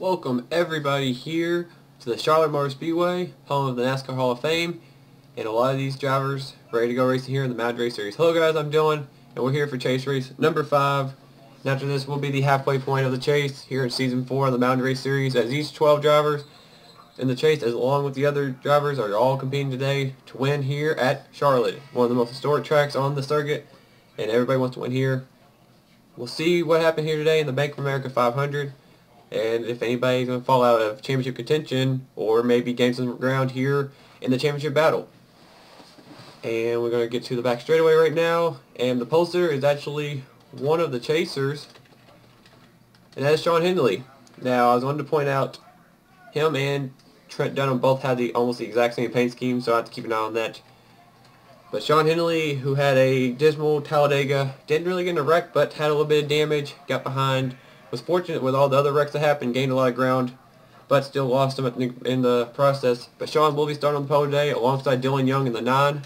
Welcome everybody here to the Charlotte Motor Speedway, home of the NASCAR Hall of Fame, and a lot of these drivers ready to go racing here in the Mountain Race Series. Hello guys, I'm Dylan, and we're here for chase race number 5. And after this will be the halfway point of the chase here in Season 4 of the Mountain Race Series, as each 12 drivers in the chase, as along with the other drivers, are all competing today to win here at Charlotte, one of the most historic tracks on the circuit, and everybody wants to win here. We'll see what happened here today in the Bank of America 500. And if anybody's going to fall out of championship contention or maybe gain some ground here in the championship battle. And we're going to get to the back straightaway right now. And the pole sitter is actually one of the chasers, and that is Sean Hindley. Now, I was wanting to point out him and Trent Dunham both had almost the exact same paint scheme, so I have to keep an eye on that. But Sean Hindley, who had a dismal Talladega, didn't really get in a wreck, but had a little bit of damage, got behind. Was fortunate with all the other wrecks that happened, gained a lot of ground, but still lost him in the process. But Sean will be starting on the pole today alongside Dylan Young in the 9.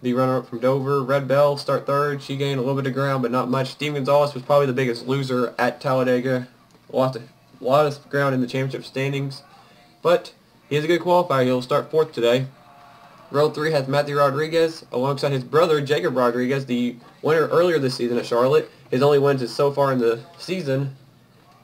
The runner-up from Dover, Red Bell, start third. She gained a little bit of ground, but not much. Steve Gonzalez was probably the biggest loser at Talladega. Lost a lot of ground in the championship standings, but he is a good qualifier. He'll start 4th today. Row 3 has Matthew Rodriguez alongside his brother Jacob Rodriguez, the winner earlier this season at Charlotte. His only wins is so far in the season.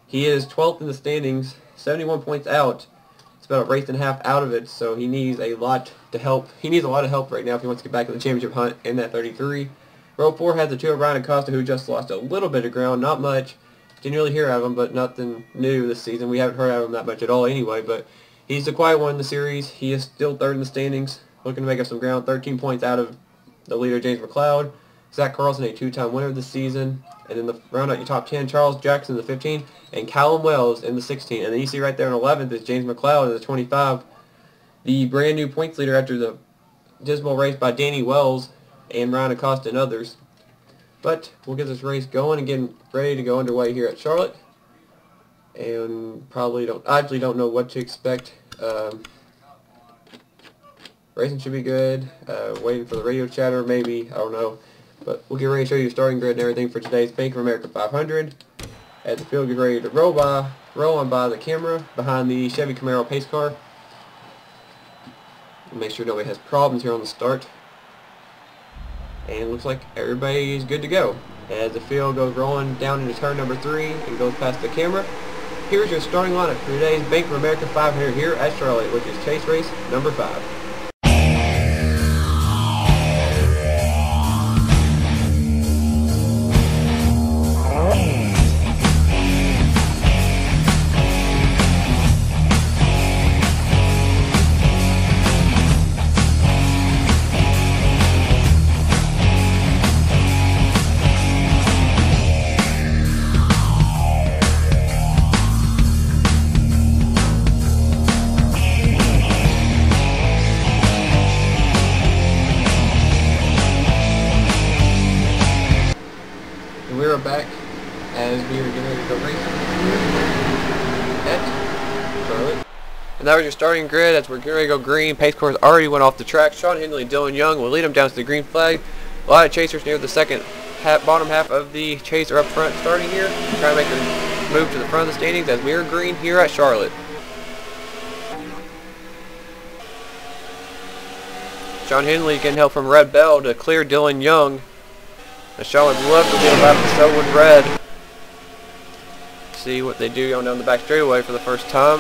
He is 12th in the standings, 71 points out. It's about a race and a half out of it, so he needs a lot to help. He needs a lot of help right now if he wants to get back in the championship hunt in that 33. Row 4 has the 2 of Ryan Acosta, who just lost a little bit of ground, not much. Didn't really hear of him, but nothing new this season. We haven't heard of him that much at all anyway, but he's the quiet one in the series. He is still 3rd in the standings, looking to make up some ground, 13 points out of the leader, James McCloud. Zach Carlson, a 2-time winner this season. And then the round out your top 10, Charles Jackson in the 15, and Callum Wells in the 16. And then you see right there in 11th is James McCloud in the 25, the brand new points leader after the dismal race by Danny Wells and Ryan Acosta and others. But we'll get this race going and getting ready to go underway here at Charlotte. And I actually don't know what to expect. Racing should be good. Waiting for the radio chatter, maybe. I don't know. But we'll get ready to show you the starting grid and everything for today's Bank of America 500. As the field gets ready to roll on by the camera behind the Chevy Camaro pace car. Make sure nobody has problems here on the start. And it looks like everybody is good to go. As the field goes rolling down into turn number 3 and goes past the camera, here's your starting lineup for today's Bank of America 500 here at Charlotte, which is chase race number 5. We're back as we are getting ready to go racing at Charlotte. And that was your starting grid as we're getting ready to go green. Pace cars already went off the track. Sean Hindley and Dylan Young will lead them down to the green flag. A lot of chasers near the bottom half of the chase are up front starting here. Trying to make a move to the front of the standings as we are green here at Charlotte. Sean Hindley getting help from Red Bell to clear Dylan Young. Charlotte would love to get a lap, and so would Red. See what they do going down the back straightaway for the first time.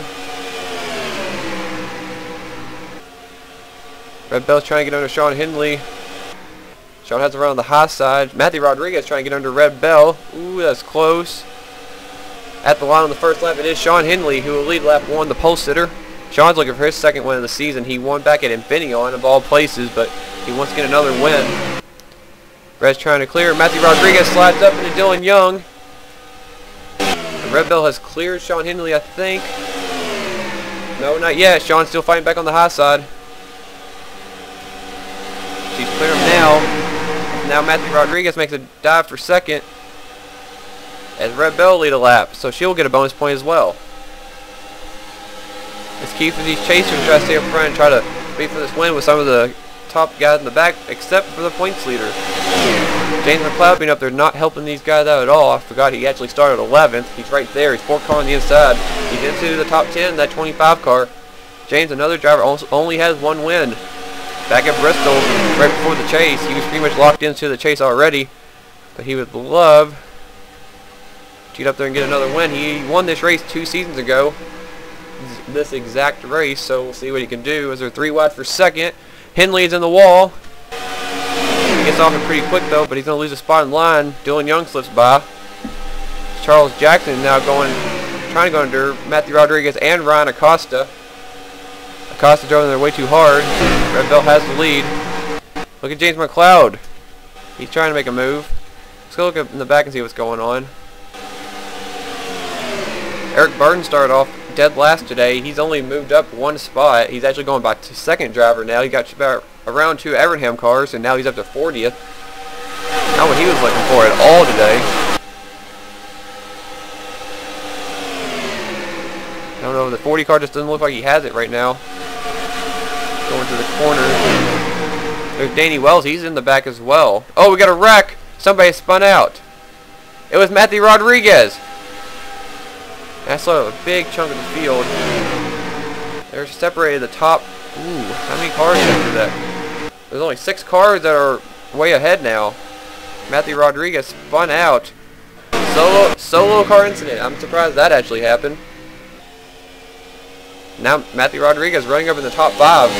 Red Bell's trying to get under Sean Hindley. Sean has to run on the high side. Matthew Rodriguez trying to get under Red Bell. Ooh, that's close. At the line on the first lap, it is Sean Hindley who will lead lap 1, the pole sitter. Sean's looking for his second win of the season. He won back at Infineon of all places, but he wants to get another win. Red's trying to clear. Matthew Rodriguez slides up into Dylan Young. And Red Bell has cleared Sean Hindley, I think. No, not yet. Sean's still fighting back on the high side. She's cleared him now. Now Matthew Rodriguez makes a dive for second as Red Bell lead a lap, so she'll get a bonus point as well. It's key for these chasers to try to stay up front and try to beat for this win with some of the top guys in the back, except for the points leader. James McCloud being up there not helping these guys out at all. I forgot he actually started 11th. He's right there. He's 4th car on the inside. He's into the top 10, that 25 car. James, another driver, only has 1 win. Back at Bristol, right before the chase. He was pretty much locked into the chase already. But he would love to get up there and get another win. He won this race 2 seasons ago. This exact race, so we'll see what he can do. As they're 3 wide for second. Henley's in the wall. He gets off it pretty quick though, but he's going to lose a spot in line. Dylan Young slips by. Charles Jackson now trying to go under Matthew Rodriguez and Ryan Acosta. Acosta drove in there way too hard. Red Bell has the lead. Look at James McCloud. He's trying to make a move. Let's go look up in the back and see what's going on. Eric Burton started off dead last today. He's only moved up 1 spot. He's actually going by to 2nd driver now. He got about around 2 Evernham cars, and now he's up to 40th. Not what he was looking for at all today. I don't know, the 40 car just doesn't look like he has it right now. Going to the corner. There's Danny Wells. He's in the back as well. Oh, we got a wreck. Somebody spun out. It was Matthew Rodriguez. That's a big chunk of the field. They're separated the top. Ooh, how many cars after that? There's only 6 cars that are way ahead now. Matthew Rodriguez spun out. Solo car incident. I'm surprised that actually happened. Now Matthew Rodriguez running up in the top 5.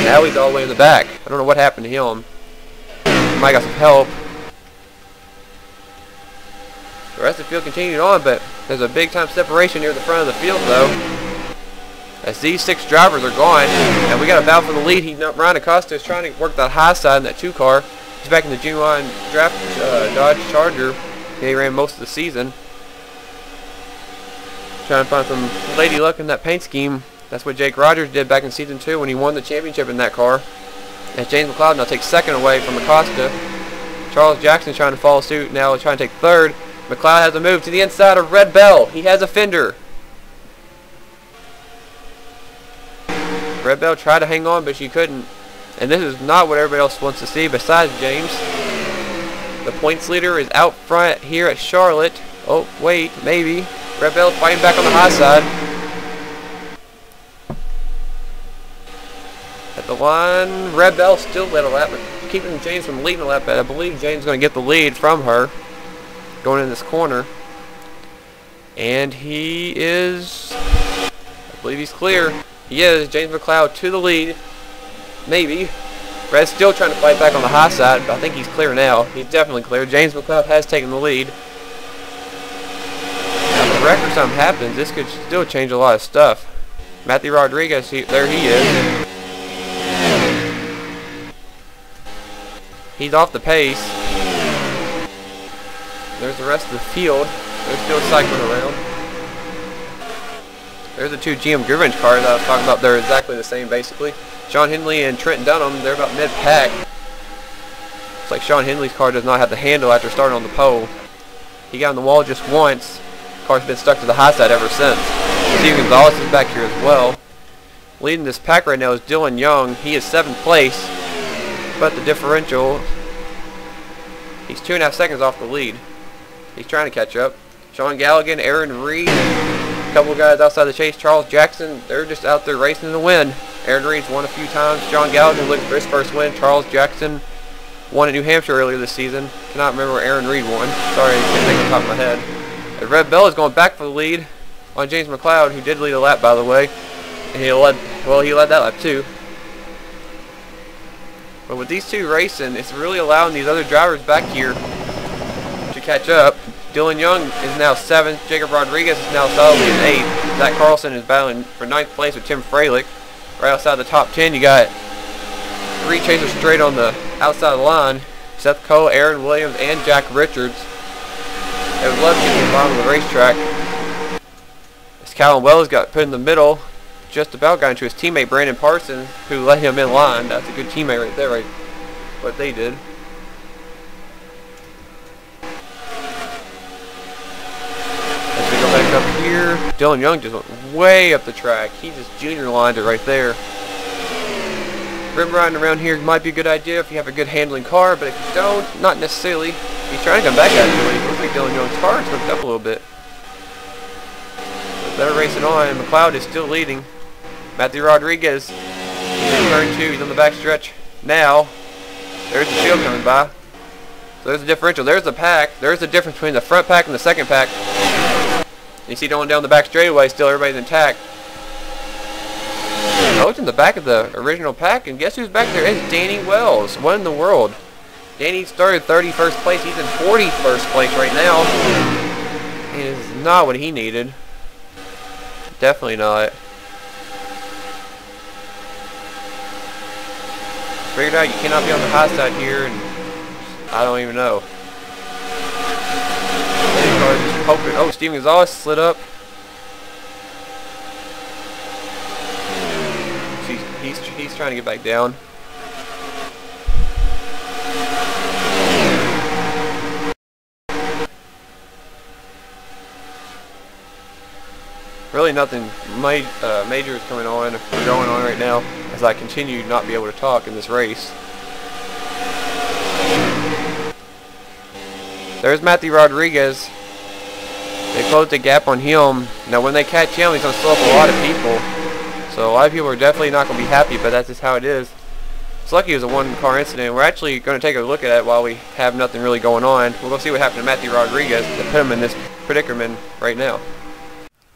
Now he's all the way in the back. I don't know what happened to him. He might got some help. The rest of the field continued on, but there's a big time separation near the front of the field though. As these 6 drivers are gone, and we got a battle for the lead. Ryan Acosta is trying to work that high side in that 2 car. He's back in the June 1 draft Dodge Charger. He ran most of the season. Trying to find some lady luck in that paint scheme. That's what Jake Rogers did back in season 2 when he won the championship in that car. As James McCloud now takes 2nd away from Acosta. Charles Jackson trying to follow suit now, trying to take 3rd. McCloud has a move to the inside of Red Bell. He has a fender. Red Bell tried to hang on, but she couldn't. And this is not what everybody else wants to see besides James. The points leader is out front here at Charlotte. Oh, wait, maybe. Red Bell fighting back on the high side. At the line, Red Bell still led a lap, but keeping James from leading a lap. But I believe James is going to get the lead from her going in this corner. And he is, I believe he's clear. He is. James McCloud to the lead. Maybe. Red's still trying to fight back on the high side, but I think he's clear now. He's definitely clear. James McCloud has taken the lead. Now, if the wreck or something happens, this could still change a lot of stuff. Matthew Rodriguez, there he is. He's off the pace. There's the rest of the field. They're still cycling around. There's the 2 GM Goodwrench cars I was talking about. They're exactly the same, basically. Sean Henley and Trenton Dunham, they're about mid-pack. It's like Sean Henley's car does not have the handle after starting on the pole. He got on the wall just once. The car's been stuck to the high side ever since. Steve Gonzalez is back here as well. Leading this pack right now is Dylan Young. He is 7th place. But the differential, he's 2.5 seconds off the lead. He's trying to catch up. Sean Galligan, Aaron Reed, a couple of guys outside the chase. Charles Jackson, they're just out there racing to win. Aaron Reed's won a few times. Sean Galligan looking for his first win. Charles Jackson won at New Hampshire earlier this season. Cannot remember where Aaron Reed won. Sorry, I can't think off the top of my head. And Red Bell is going back for the lead on James McCloud, who did lead a lap, by the way. And he led that lap too. But with these 2 racing, it's really allowing these other drivers back here to catch up. Dylan Young is now 7th. Jacob Rodriguez is now solidly in 8th. Zach Carlson is battling for 9th place with Tim Freilich. Right outside the top 10, you got 3 chasers straight on the outside of the line. Seth Cole, Aaron Williams, and Jack Richards. They would love to get to the bottom of the racetrack. As Callum Wells got put in the middle, just about got into his teammate Brandon Parsons, who let him in line. That's a good teammate right there, right? What they did. As we go back up here, Dylan Young just went way up the track. He just junior lined it right there. rim riding around here might be a good idea if you have a good handling car, but if you don't, not necessarily. He's trying to come back actually. Looks like Dylan Young's car is hooked up a little bit. But better racing on, and McCloud is still leading. Matthew Rodriguez, he's in turn 2, he's on the back stretch. Now, there's the field coming by. So there's a differential. There's the pack. There's the difference between the front pack and the second pack. You see going down the back straightaway, still everybody's intact. I looked in the back of the original pack, and guess who's back there? It's Danny Wells. What in the world? Danny started 31st place. He's in 41st place right now. It is not what he needed. Definitely not. Figured out you cannot be on the high side here, and I don't even know. Oh, Steven Gonzalez slid up. He's trying to get back down. Really nothing major is going on right now as I continue to not be able to talk in this race. There's Matthew Rodriguez. They closed the gap on him. Now when they catch him, he's going to slow up a lot of people. So a lot of people are definitely not going to be happy, but that's just how it is. It's lucky it was a one-car incident. We're actually going to take a look at it while we have nothing really going on. We'll go see what happened to Matthew Rodriguez that put him in this predicament right now.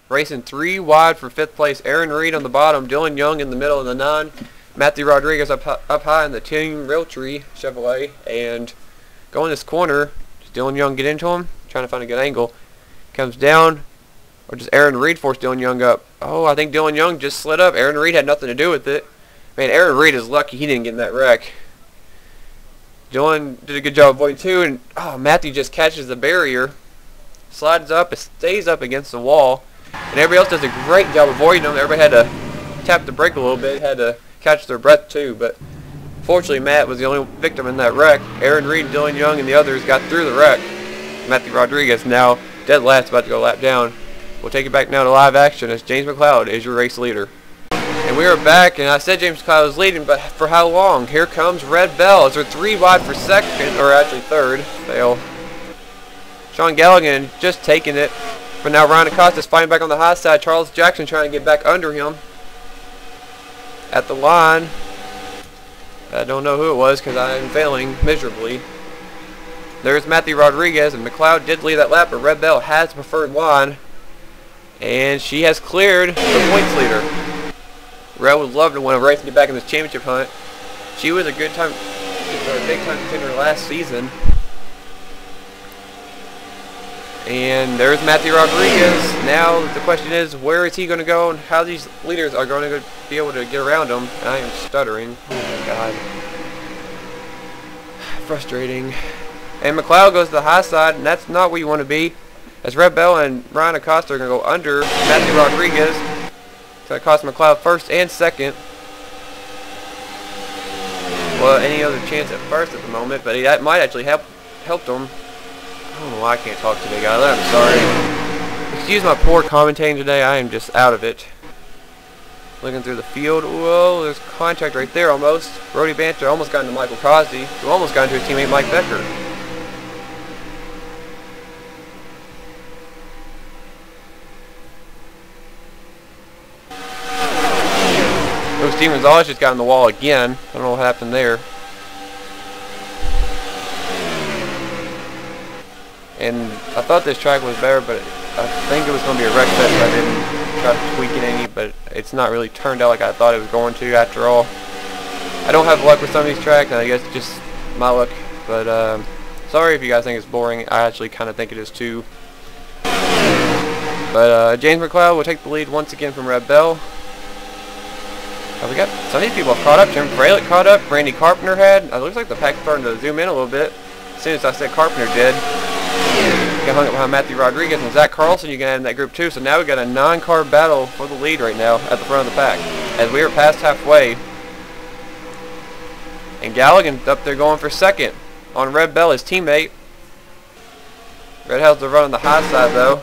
Racing 3 wide for 5th place. Aaron Reed on the bottom. Dylan Young in the middle of the 9. Matthew Rodriguez up high in the Team Realtree Chevrolet. And going this corner, does Dylan Young get into him? Trying to find a good angle. Comes down. Or does Aaron Reed force Dylan Young up? Oh, I think Dylan Young just slid up. Aaron Reed had nothing to do with it. Man, Aaron Reed is lucky he didn't get in that wreck. Dylan did a good job avoiding too, and oh, Matthew just catches the barrier, slides up, it stays up against the wall, and everybody else does a great job avoiding him. Everybody had to tap the brake a little bit, had to catch their breath too, but fortunately Matt was the only victim in that wreck. Aaron Reed, Dylan Young, and the others got through the wreck. Matthew Rodriguez now dead last, about to go lap down. We'll take it back now to live action as James McCloud is your race leader. And we are back, and I said James McCloud was leading, but for how long? Here comes Red Bell as they're 3 wide for 2nd, or actually 3rd. Fail. Sean Galligan just taking it. But now Ryan Acosta's fighting back on the high side. Charles Jackson trying to get back under him. At the line. I don't know who it was because I am failing miserably. There's Matthew Rodriguez, and McCloud did lead that lap, but Red Bell has the preferred line. And she has cleared the points leader. Red would love to win a race and get back in this championship hunt. She was a big time contender last season. And there's Matthew Rodriguez. Now the question is, where is he going to go and how these leaders are going to be able to get around him. I am stuttering. Oh my god. Frustrating. And McCloud goes to the high side, and that's not where you want to be. As Red Bell and Ryan Acosta are going to go under Matthew Rodriguez. It's going to cost McCloud 1st and 2nd. Well, any other chance at 1st at the moment, but that might actually helped him. I don't know why I can't talk today, guys. I'm sorry. Excuse my poor commentating today. I am just out of it. Looking through the field. Whoa, there's contact right there almost. Brody Banter almost got into Michael Crosby, who almost got into his teammate Mike Becker. Oh, Steven Gonzalez just got on the wall again. I don't know what happened there. And I thought this track was better, but I think it was going to be a wreck fest. I didn't try to tweak it any, but it's not really turned out like I thought it was going to after all. I don't have luck with some of these tracks, and I guess it's just my luck. But sorry if you guys think it's boring. I actually kind of think it is too. But James McCloud will take the lead once again from Red Bell. We got some of these people have caught up. Jim Fralick caught up. Randy Carpenter had. It looks like the pack's starting to zoom in a little bit. As soon as I said Carpenter did. Got hung up behind Matthew Rodriguez and Zach Carlson. You can add in that group too. So now we got a 9-car battle for the lead right now at the front of the pack. As we are past halfway. And Galligan up there going for 2nd on Red Bell, his teammate. Red has to run on the high side though.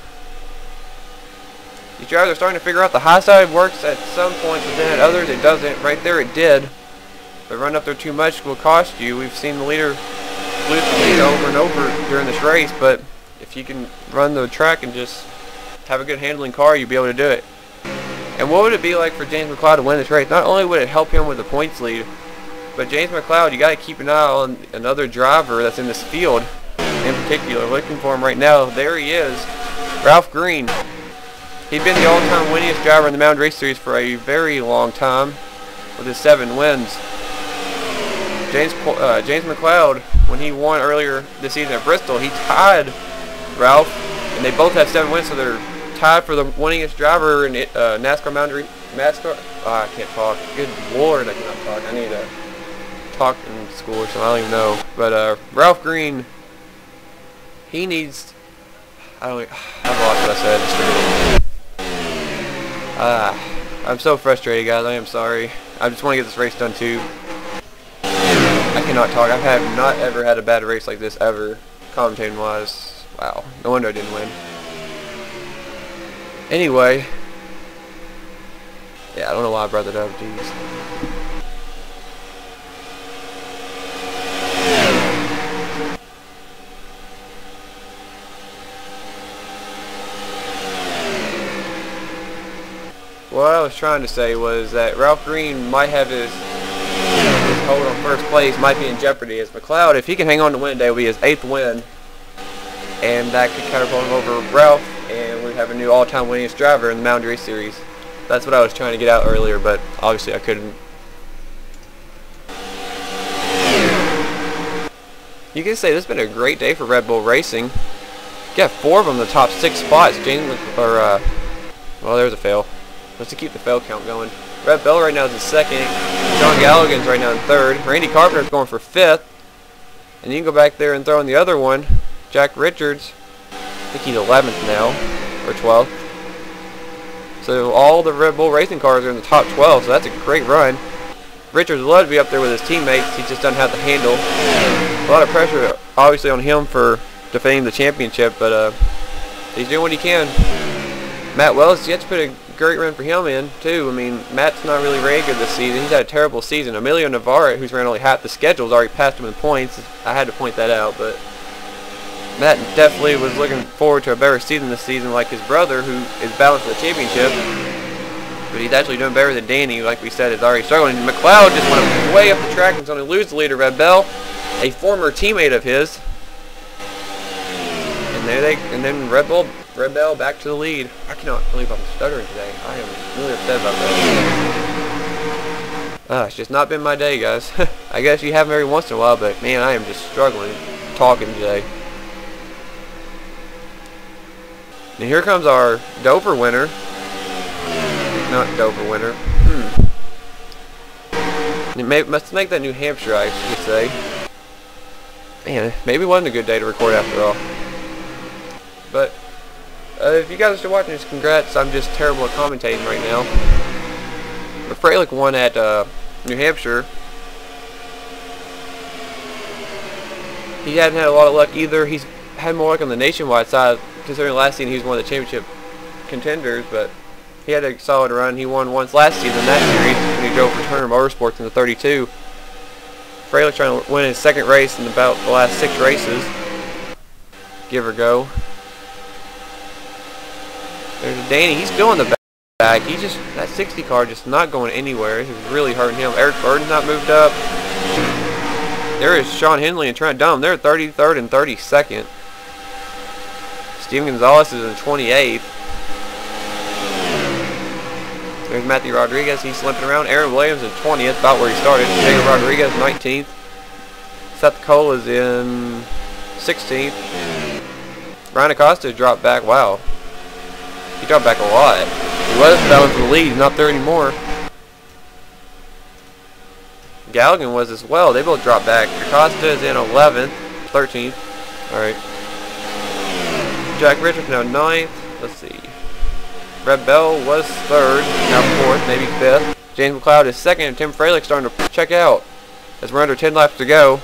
These drivers are starting to figure out the high side works at some points, but then at others it doesn't. Right there it did. But running up there too much will cost you. We've seen the leader lose the lead over and over during this race, but if you can run the track and just have a good handling car, you'll be able to do it. And what would it be like for James McCloud to win this race? Not only would it help him with the points lead, but James McCloud, you got to keep an eye on another driver that's in this field in particular. Looking for him right now. There he is, Ralph Green. He's been the all-time winningest driver in the Mountain Race Series for a very long time with his 7 wins. James McCloud, when he won earlier this season at Bristol, he tied Ralph, and they both have 7 wins, so they're tied for the winningest driver in NASCAR Mountain NASCAR. I can't talk. Good Lord, I cannot talk. I need to talk in school or something. I don't even know. But Ralph Green, he needs. I've lost what I said. I'm so frustrated, guys. I am sorry. I just want to get this race done too. I cannot talk. I have not ever had a bad race like this ever, commentating wise. Wow. No wonder I didn't win. Anyway. Yeah, I don't know why I brought that up. Jeez. What I was trying to say was that Ralph Green might have his hold on first place, might be in jeopardy. As McCloud, if he can hang on to win today, will be his 8th win, and that could catapult him over Ralph, and we have a new all-time winningest driver in the Mountain Race Series. That's what I was trying to get out earlier, but obviously I couldn't. You can say this has been a great day for Red Bull Racing. You got 4 of them in the top 6 spots. Well, there's a fail. Let's keep the fail count going. Red Bell right now is in 2nd. John Galligan's right now in 3rd. Randy Carpenter's going for 5th. And you can go back there and throw in the other one, Jack Richards. I think he's 11th now, or 12th. So all the Red Bull racing cars are in the top 12, so that's a great run. Richards would love to be up there with his teammates. He just doesn't have the handle. A lot of pressure, obviously, on him for defending the championship, but he's doing what he can. Matt Wells, yet to put a great run for him in, too. I mean, Matt's not really very good this season. He's had a terrible season. Emilio Navarre, who's ran only half the schedule, has already passed him in points. I had to point that out, but Matt definitely was looking forward to a better season this season, like his brother, who is battling for the championship. But he's actually doing better than Danny, like we said, is already struggling. McCloud just went way up the track and is going to lose the leader, Red Bell, a former teammate of his. And then Red Bell back to the lead. I cannot believe I'm stuttering today. I am really upset about that. It's just not been my day, guys. I guess you have them every once in a while, but man, I am just struggling talking today. And here comes our Dover winner. Not Dover winner. Let's make that New Hampshire, I should say. Man, maybe it wasn't a good day to record after all. But if you guys are still watching this, congrats. I'm just terrible at commentating right now. But Freilich won at New Hampshire. He hadn't had a lot of luck either. He's had more luck on the nationwide side, considering last season he was one of the championship contenders, but he had a solid run. He won once last season in that series when he drove for Turner Motorsports in the 32. Freilich trying to win his 2nd race in about the last 6 races. Give or go. There's Danny. He's still in the back. He just, that 60 car just not going anywhere. It's really hurting him. Eric Burden's not moved up. There is Sean Henley and Trent Dunham. They're 33rd and 32nd. Steven Gonzalez is in 28th. There's Matthew Rodriguez. He's limping around. Aaron Williams in 20th, about where he started. Jacob Rodriguez 19th. Seth Cole is in 16th. Brian Acosta dropped back. Wow. He dropped back a lot. He was battling for the lead. He's not there anymore. Galligan was as well. They both dropped back. Acosta is in 11th. 13th. Alright. Jack Richards now 9th. Let's see. Red Bell was 3rd. Now 4th. Maybe 5th. James McCloud is 2nd. And Tim Freilich starting to check out as we're under 10 laps to go.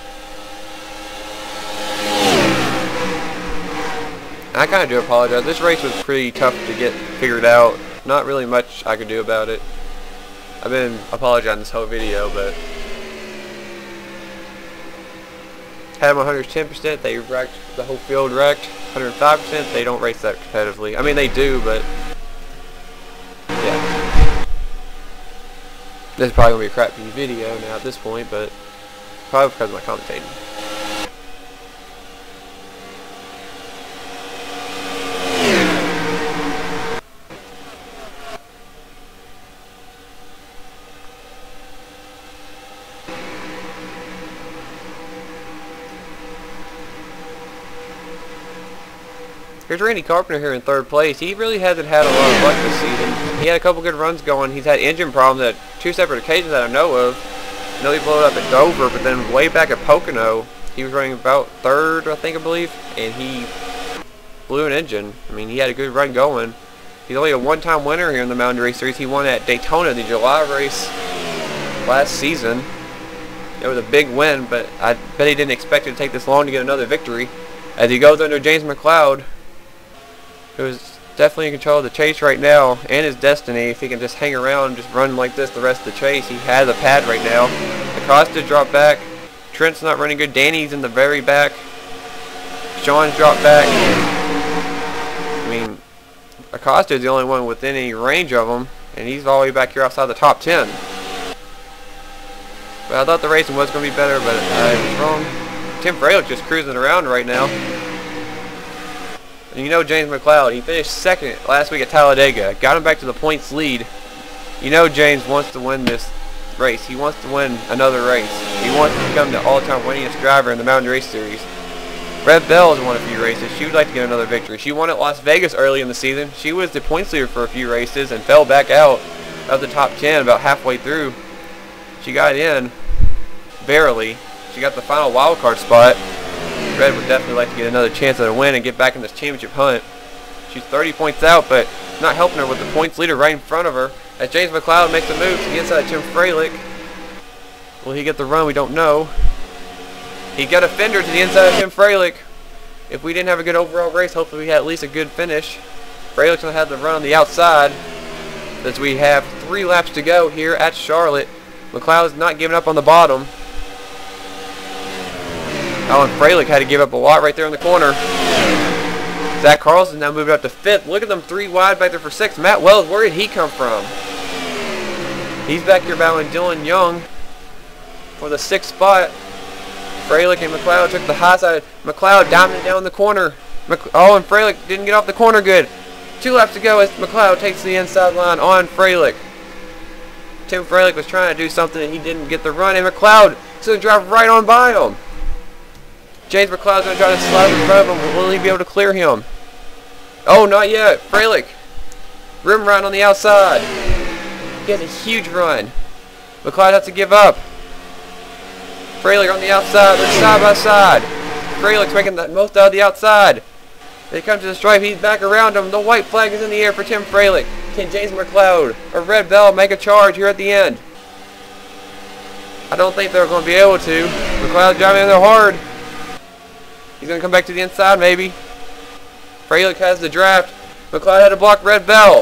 I kind of do apologize. This race was pretty tough to get figured out. Not really much I could do about it. I've been apologizing this whole video, but had them 110%. They wrecked, the whole field wrecked. 105%. They don't race that competitively. I mean, they do, but yeah. This is probably gonna be a crappy video now at this point, but probably because of my commentating. Here's Randy Carpenter here in third place. He really hasn't had a lot of luck this season. He had a couple good runs going. He's had engine problems at 2 separate occasions that I know of. I know he blew it up at Dover, but then way back at Pocono, he was running about third, I believe, and he blew an engine. I mean, he had a good run going. He's only a one-time winner here in the Mountain Race Series. He won at Daytona, the July race last season. It was a big win, but I bet he didn't expect it to take this long to get another victory. As he goes under James McCloud, who's definitely in control of the chase right now and his destiny. If he can just hang around and just run like this the rest of the chase, he has a pad right now. Acosta dropped back. Trent's not running good. Danny's in the very back. Sean's dropped back. I mean, Acosta is the only one within any range of him, and he's all the way back here outside the top 10. But I thought the racing was going to be better, but I was wrong. Tim Fralick just cruising around right now. And you know James McCloud, he finished second last week at Talladega. Got him back to the points lead. You know James wants to win this race. He wants to win another race. He wants to become the all-time winningest driver in the Mountain Race Series. Red Bell has won a few races. She would like to get another victory. She won at Las Vegas early in the season. She was the points leader for a few races and fell back out of the top 10 about halfway through. She got in, barely. She got the final wild card spot. Red would definitely like to get another chance at a win and get back in this championship hunt. She's 30 points out, but not helping her with the points leader right in front of her. As James McCloud makes a move to the inside of Tim Fralick. Will he get the run? We don't know. He got a fender to the inside of Tim Fralick. If we didn't have a good overall race, hopefully we had at least a good finish. Fralick's going to have the run on the outside as we have 3 laps to go here at Charlotte. McCloud's not giving up on the bottom. Oh, and Fralick had to give up a lot right there in the corner. Zach Carlson now moving up to 5th. Look at them 3 wide back there for 6th. Matt Wells, where did he come from? He's back here battling Dylan Young for the 6th spot. Fralick and McCloud took the high side. McCloud diamond down the corner. Oh, and Fralick didn't get off the corner good. 2 laps to go as McCloud takes the inside line on Fralick. Tim Fralick was trying to do something and he didn't get the run, and McCloud is going to drive right on by him. James McCloud's going to try to slide in front of him. Will he be able to clear him? Oh, not yet. Fralick. Rim run on the outside. He has a huge run. McCloud has to give up. Fralick on the outside. They're side by side. Fralick's making the most out of the outside. They come to the stripe. He's back around him. The white flag is in the air for Tim Fralick. Can James McCloud or Red Bell make a charge here at the end? I don't think they're going to be able to. McCloud's driving in there hard. He's going to come back to the inside, maybe. Fralick has the draft. McCloud had to block Red Bell.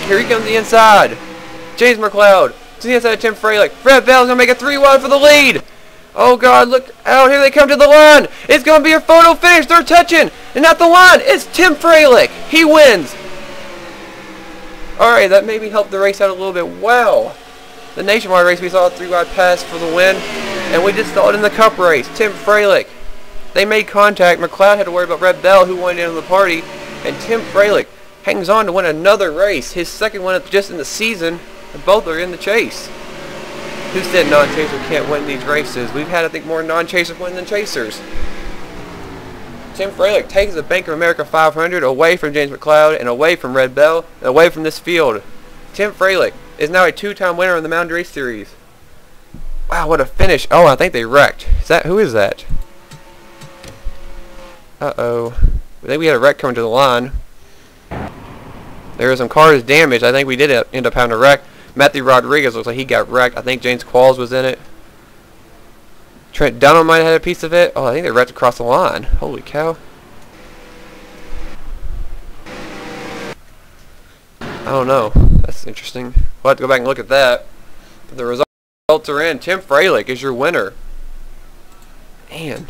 Here he comes to the inside. James McCloud to the inside of Tim Fralick. Red Bell's going to make a 3 wide for the lead. Oh, God, look out. Here they come to the line. It's going to be a photo finish. They're touching. And at the line, it's Tim Fralick. He wins. All right, that maybe helped the race out a little bit. Wow. The nationwide race, we saw a 3 wide pass for the win. And we just saw it in the cup race. Tim Fralick. They made contact. McCloud had to worry about Red Bell, who won into the party. And Tim Fralick hangs on to win another race. His second one just in the season. And both are in the chase. Who said non-chaser can't win these races? We've had, I think, more non-chasers win than chasers. Tim Fralick takes the Bank of America 500 away from James McCloud and away from Red Bell and away from this field. Tim Fralick is now a 2-time winner in the Mountain Race Series. Wow, what a finish. Oh, I think they wrecked. Who is that? Uh-oh. I think we had a wreck coming to the line. There were some cars damaged. I think we did end up having a wreck. Matthew Rodriguez looks like he got wrecked. I think James Qualls was in it. Trent Dunham might have had a piece of it. Oh, I think they wrecked across the line. Holy cow. I don't know. That's interesting. We'll have to go back and look at that. But the results are in. Tim Fralick is your winner. Man.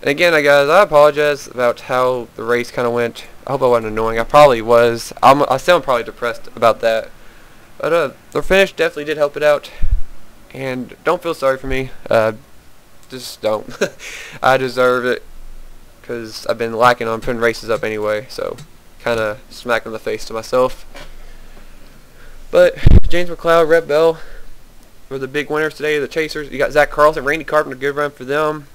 And again, guys, I apologize about how the race kind of went. I hope I wasn't annoying. I probably was. I sound probably depressed about that. But the finish definitely did help it out. And don't feel sorry for me. Just don't. I deserve it. Because I've been lacking on putting races up anyway. So, kind of smacked in the face to myself. But James McCloud, Red Bell were the big winners today. The Chasers. You got Zach Carlson, Randy Carpenter, good run for them.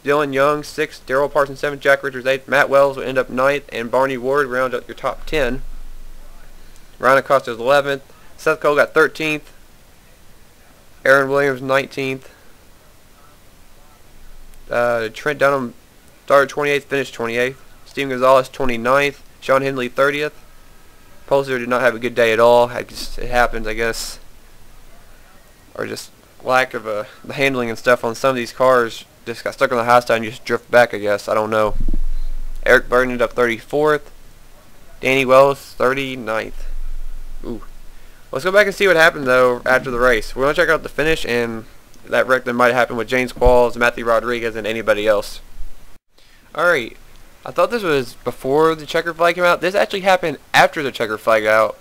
Dylan Young, 6th, Darrell Parsons, 7th, Jack Richards, 8th, Matt Wells will end up 9th, and Barney Ward round up your top 10. Ryan Acosta was 11th. Seth Cole got 13th. Aaron Williams, 19th. Trent Dunham started 28th, finished 28th. Steven Gonzalez, 29th. Sean Hindley, 30th. Pulsar did not have a good day at all. It happens, I guess. Or just lack of the handling and stuff on some of these cars. Just got stuck on the high side and just drift back, I guess. I don't know. Eric Burton ended up 34th. Danny Wells, 39th. Ooh. Let's go back and see what happened, though, after the race. We're going to check out the finish and that wreck that might have happened with James Qualls, Matthew Rodriguez, and anybody else. Alright. I thought this was before the checker flag came out. This actually happened after the checker flag out.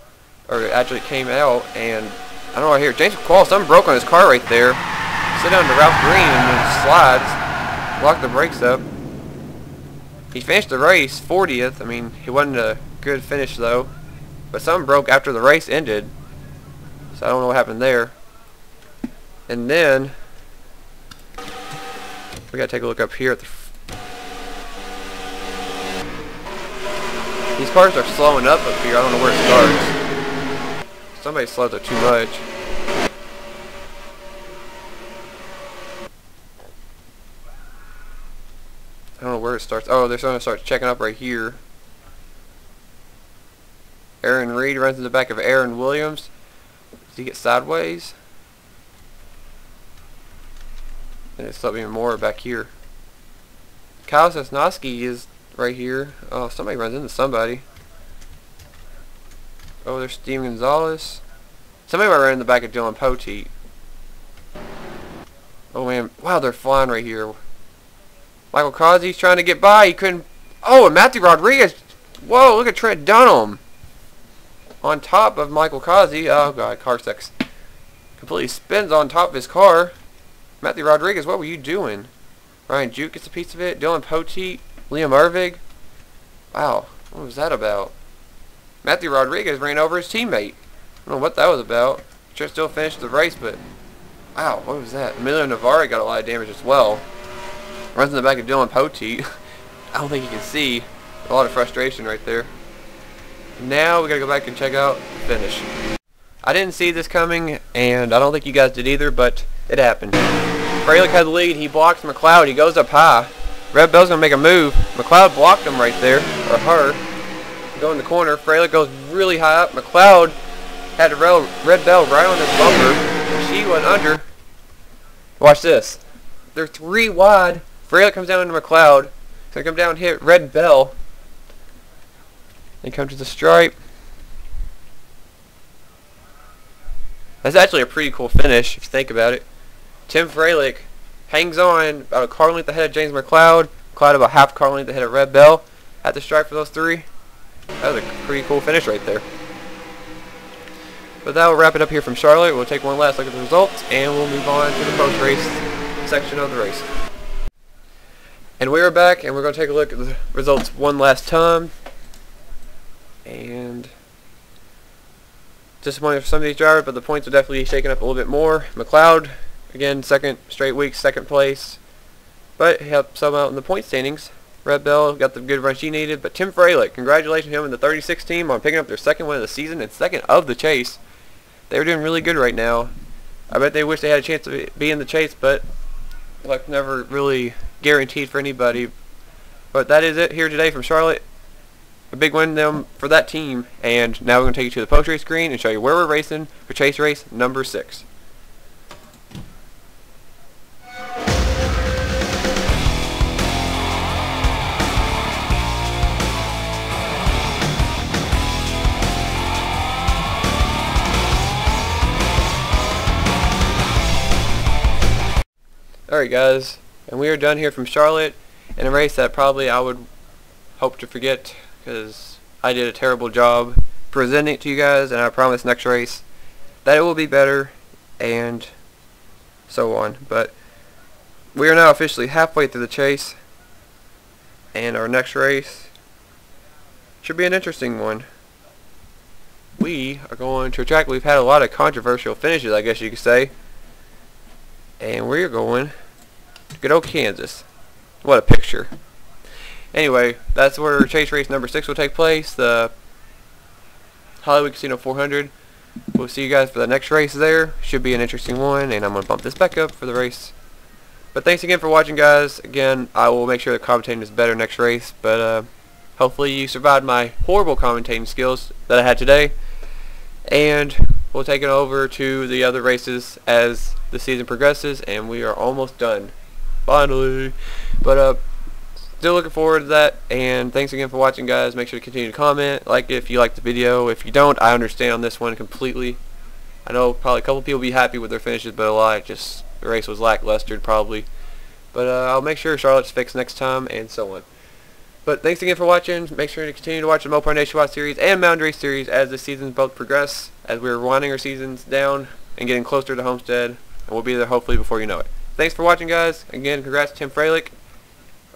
Or it actually came out, and I don't know right here. James Qualls, something broke on his car right there. Sit down to Ralph Green and then slides. Lock the brakes up. He finished the race 40th. I mean, he wasn't a good finish though. But something broke after the race ended. So I don't know what happened there. And then we gotta take a look up here at the these cars are slowing up here. I don't know where it starts. Somebody slowed up too much. I don't know where it starts. Oh, they're starting to start checking up right here. Aaron Reed runs in the back of Aaron Williams. Does he get sideways? And it's up even more back here. Kyle Sosnowski is right here. Oh, somebody runs into somebody. Oh, there's Steven Gonzalez. Somebody might run in the back of Dylan Poteet. Oh man, wow, they're flying right here. Michael Cosby's trying to get by. He couldn't. Oh, and Matthew Rodriguez. Whoa, look at Trent Dunham. On top of Michael Cosby. Oh, God, car sex. Completely spins on top of his car. Matthew Rodriguez, what were you doing? Ryan Juke gets a piece of it. Dylan Poteet. Liam Ervig. Wow, what was that about? Matthew Rodriguez ran over his teammate. I don't know what that was about. Trent still finished the race, but wow, what was that? Emilio Navarre got a lot of damage as well. Runs in the back of Dylan Poteet. I don't think you can see. A lot of frustration right there. Now we gotta go back and check out the finish. I didn't see this coming, and I don't think you guys did either, but it happened. Freilich had the lead. He blocks McCloud. He goes up high. Red Bell's gonna make a move. McCloud blocked him right there, or her. Go in the corner. Freilich goes really high up. McCloud had Red Bell right on his bumper. She went under. Watch this. They're 3 wide. Freilich comes down into McCloud. He's going to come down and hit Red Bell. Then come to the stripe. That's actually a pretty cool finish if you think about it. Tim Freilich hangs on about a car length ahead of James McCloud. McCloud about half car length ahead of Red Bell at the stripe for those 3. That was a pretty cool finish right there. But that will wrap it up here from Charlotte. We'll take one last look at the results and we'll move on to the post-race section of the race. And we are back, and we're going to take a look at the results one last time. And disappointed for some of these drivers, but the points are definitely shaking up a little bit more. McCloud, again, 2nd straight week, 2nd place. But he helped some out in the point standings. Red Bell got the good run she needed. But Tim Freilich, congratulations to him and the 36 team on picking up their 2nd win of the season and 2nd of the chase. They were doing really good right now. I bet they wish they had a chance to be in the chase, but luck never really guaranteed for anybody. But that is it here today from Charlotte. A big win for that team. And now we're going to take you to the post-race screen and show you where we're racing for chase race number 6. Alright guys, and we are done here from Charlotte in a race that probably I would hope to forget because I did a terrible job presenting it to you guys, and I promise next race that it will be better and so on. But we are now officially halfway through the chase, and our next race should be an interesting one. We are going to a track we've had a lot of controversial finishes, I guess you could say. And we're going to good old Kansas. What a picture. Anyway, that's where chase race number 6 will take place, the Hollywood Casino 400. We'll see you guys for the next race there. Should be an interesting one, and I'm going to bump this back up for the race. But thanks again for watching, guys. Again, I will make sure the commentating is better next race, but hopefully you survived my horrible commentating skills that I had today. And we'll take it over to the other races as the season progresses, and we are almost done. Finally. But still looking forward to that, and thanks again for watching, guys. Make sure to continue to comment, like it if you like the video. If you don't, I understand on this one completely. I know probably a couple people will be happy with their finishes, but a lot just the race was lackluster probably. But I'll make sure Charlotte's fixed next time, and so on. But thanks again for watching. Make sure to continue to watch the Mopar Nationwide Series and Mountain Race Series as the seasons both progress, as we're winding our seasons down and getting closer to Homestead, and we'll be there hopefully before you know it. Thanks for watching, guys. Again, congrats to Tim Freilich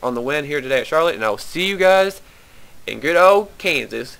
on the win here today at Charlotte, and I will see you guys in good old Kansas